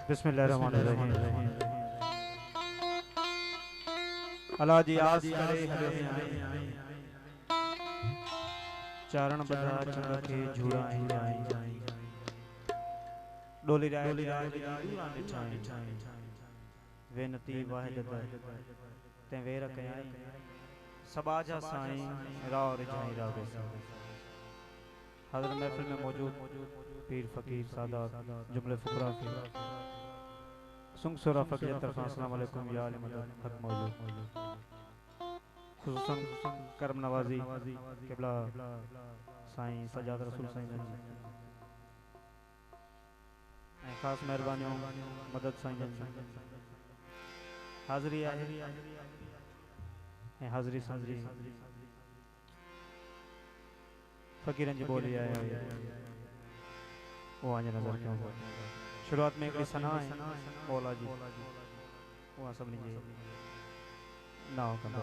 बिस्मिल्लाहिर्रहमानिर्रहीम। अल्लाह जी आस करे हरे चारण बजा चंगा के झूड़ा आई डोली राय वेनती वाहिद ते वेर कयाई सबाजा साईं राव रिझाई रावे हज़रत महफिल में मौजूद पीर फकीर सादात जुमले फुकरा के सुंग सुरा फकीर तरफ अस्सलाम वालेकुम या अली मदद हक मौजूद खुसूसन करम नवाजी किबला साईं सजाद रसूल साईं खास मेहरबानियों मदद साईं हाज़री आहे हाज़री सांझी फकीरन जी बोली आया वो आने नजर क्यों शुरुआत में एक सना है मौला जी वो सब लीजिए ना हो कंधा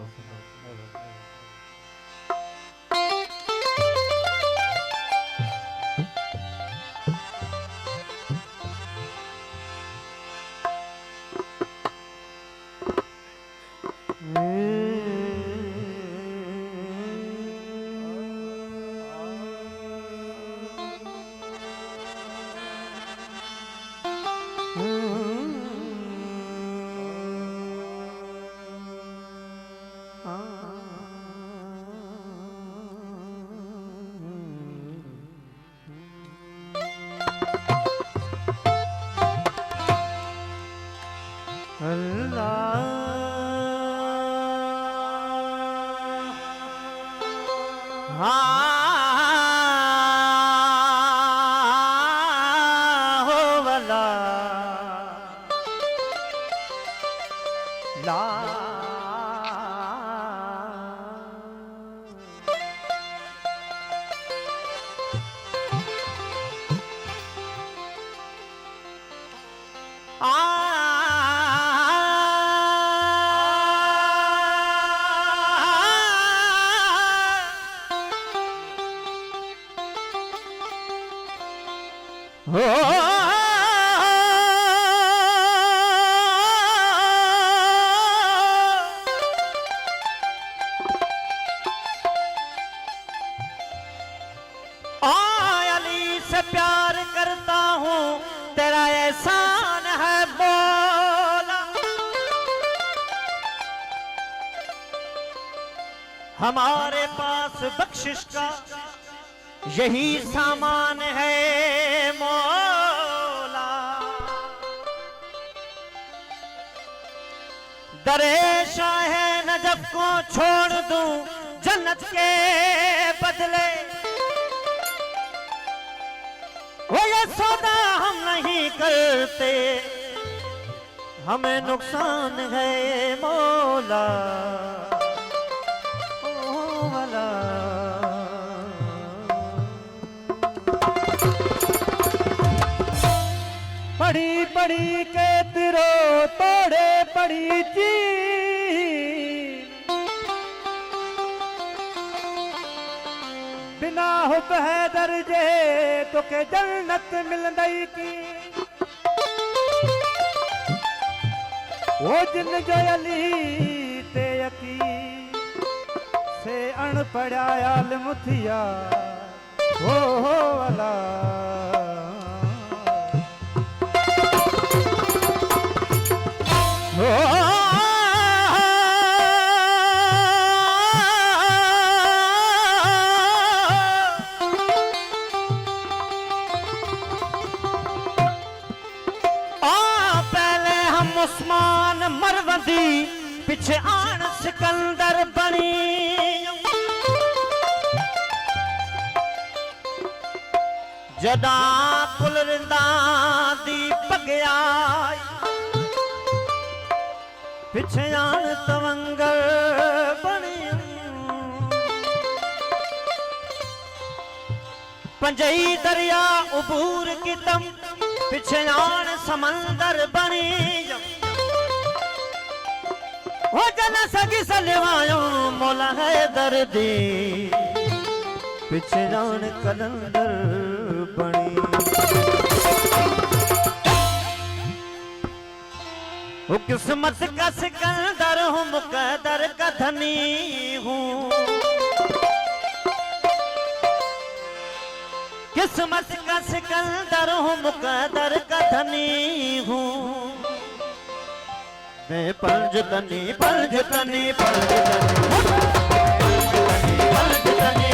हमारे पास बख्शिश का यही सामान है मौला। दरे शाह नजफ को छोड़ दूं जन्नत के बदले, वो ये सौदा हम नहीं करते, हमें नुकसान है मौला। पड़ी पड़ी के तिरो तोड़े पड़ी चीज, बिना हुब है दर्जे तो के जन्नत मिल गई की। वो जिन जो अली ते यकी से अनपढ़ा आलिम थिया हो वाला। पहले हम उस्मान मरवंदी पीछे आन सिकंदर बनी, जदा कुल रिंदा दी पगया पिछे आन तवंगर बनी। पंजई दरिया उबूर की तम पिछे आन समंदर बनी। हो जन सगी सलवायो मौला है दर्दी पिछे आन कलंदर बनी। वो किस्मत का सिकंदर हूँ, मुकद्दर का धनी हूँ। किस्मत का सिकंदर हूँ, मुकद्दर का धनी हूँ। मैं पंजतनी पंजतनी पंजतनी पंजतनी पंजतनी